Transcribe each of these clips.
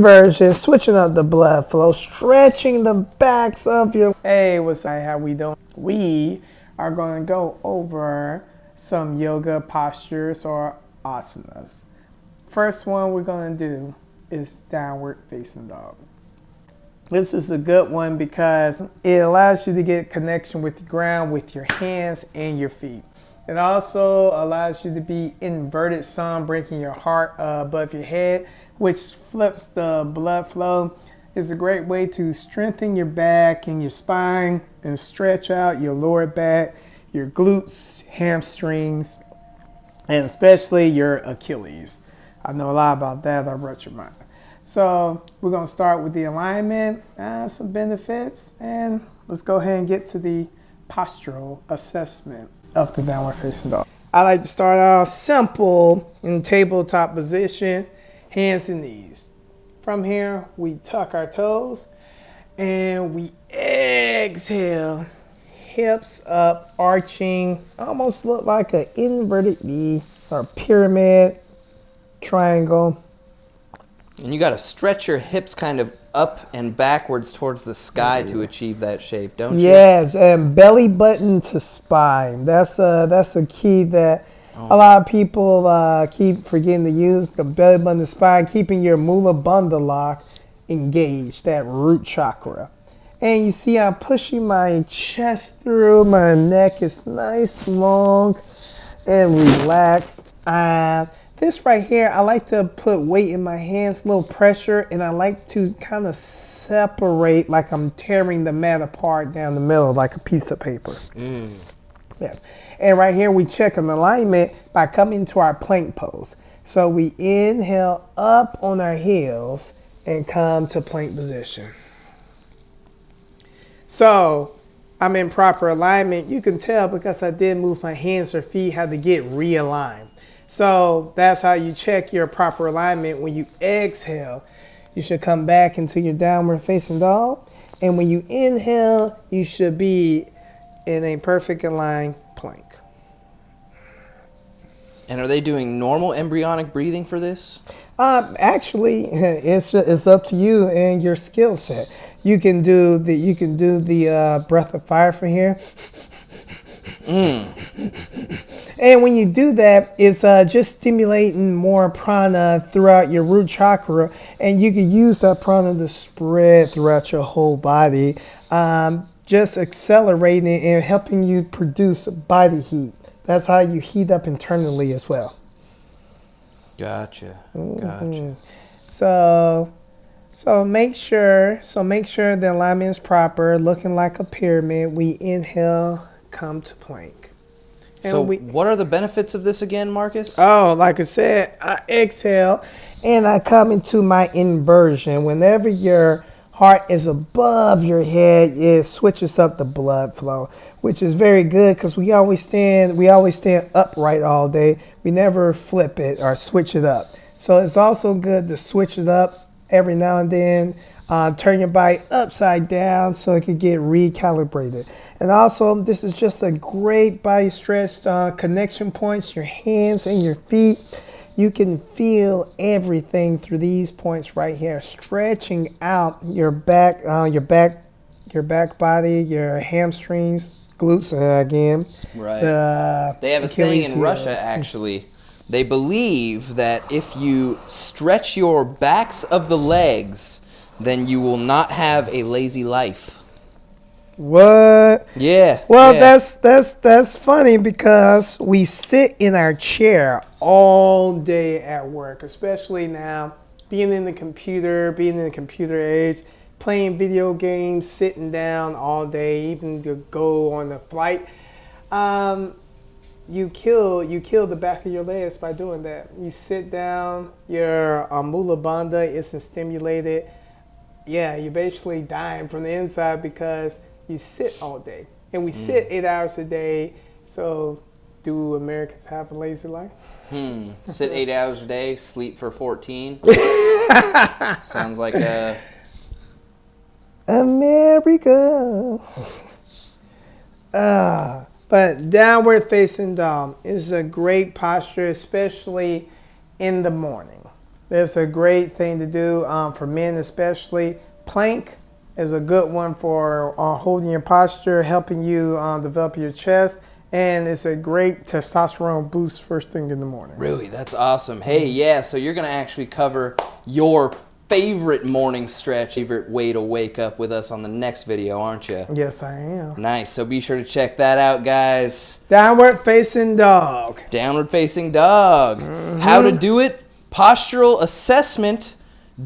Version, switching up the blood flow, stretching the backs of your. Hey, what's up? How we doing? We are going to go over some yoga postures or asanas. First one we're going to do is downward facing dog. This is a good one because it allows you to get connection with the ground with your hands and your feet. It also allows you to be inverted sun, breaking your heart above your head, which flips the blood flow. It's a great way to strengthen your back and your spine and stretch out your lower back, your glutes, hamstrings, and especially your Achilles. I know a lot about that. I wrote your mind. So we're going to start with the alignment, some benefits, and let's go ahead and get to the postural assessment of the downward facing dog. I like to start off simple in tabletop position, hands and knees. From here, we tuck our toes and we exhale, hips up, arching, almost look like an inverted V or pyramid, triangle. And you got to stretch your hips kind of up and backwards towards the sky to achieve that shape, don't you? Yes, and belly button to spine. That's a key that a lot of people keep forgetting to use. The belly button to spine, keeping your mula bandha lock engaged, that root chakra. And you see I'm pushing my chest through, my neck is nice, long, and relaxed. This right here, I like to put weight in my hands, a little pressure, and I like to kind of separate like I'm tearing the mat apart down the middle like a piece of paper. Yes. And right here, we check an alignment by coming to our plank pose. So we inhale up on our heels and come to plank position. So I'm in proper alignment. You can tell because I did move my hands or feet, had to get realigned. So that's how you check your proper alignment. When you exhale, you should come back into your downward facing dog. And when you inhale, you should be in a perfect aligned plank. And are they doing normal embryonic breathing for this? Actually, it's up to you and your skill set. You can do the breath of fire from here. And when you do that, it's just stimulating more prana throughout your root chakra, and you can use that prana to spread throughout your whole body, just accelerating it and helping you produce body heat. That's how you heat up internally as well. Gotcha. So make sure the alignment is proper, looking like a pyramid. We inhale, come to plank. So what are the benefits of this again, Marcus? Oh, like I said, I exhale and I come into my inversion. Whenever your heart is above your head, it switches up the blood flow, which is very good because we always stand upright all day. We never flip it or switch it up. So it's also good to switch it up every now and then. Turn your body upside down so it can get recalibrated. And also, this is just a great body stretch connection points, your hands and your feet. You can feel everything through these points right here, stretching out your back body, your hamstrings, glutes again. Right. They have a saying in Russia, actually. They believe that if you stretch your backs of the legs, then you will not have a lazy life. What? Yeah. Well, yeah. That's funny because we sit in our chair all day at work, especially now, being in the computer age, playing video games, sitting down all day, even to go on a flight. You kill the back of your legs by doing that. You sit down, your mula bandha isn't stimulated. Yeah, you're basically dying from the inside because you sit all day. And we sit 8 hours a day. So do Americans have a lazy life? Sit 8 hours a day, sleep for 14. Sounds like America. But downward facing dog is a great posture, especially in the morning. It's a great thing to do for men especially. Plank is a good one for holding your posture, helping you develop your chest. And it's a great testosterone boost first thing in the morning. Really? That's awesome. Hey, yeah, so you're going to actually cover your favorite morning stretch, favorite way to wake up with us on the next video, aren't you? Yes, I am. Nice. So be sure to check that out, guys. Downward facing dog. Downward facing dog. How to do it? Postural assessment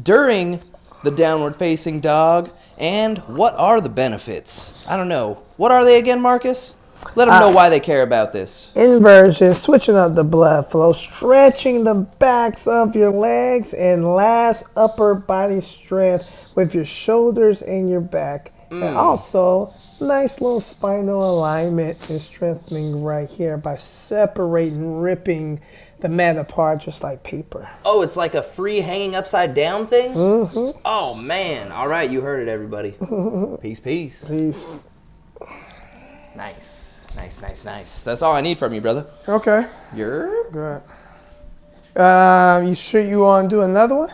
during the downward facing dog. And what are the benefits? I don't know. What are they again, Marcus? Let them know why they care about this. Inversion, switching up the blood flow, stretching the backs of your legs, and last, upper body strength with your shoulders and your back. And also, nice little spinal alignment and strengthening right here by separating, ripping the mat apart just like paper. Oh, it's like a free hanging upside down thing? Mm-hmm. Oh, man. All right, you heard it, everybody. Peace, peace. Peace. Nice. Nice, nice, nice. That's all I need from you, brother. Okay. You're good. You sure you want to do another one?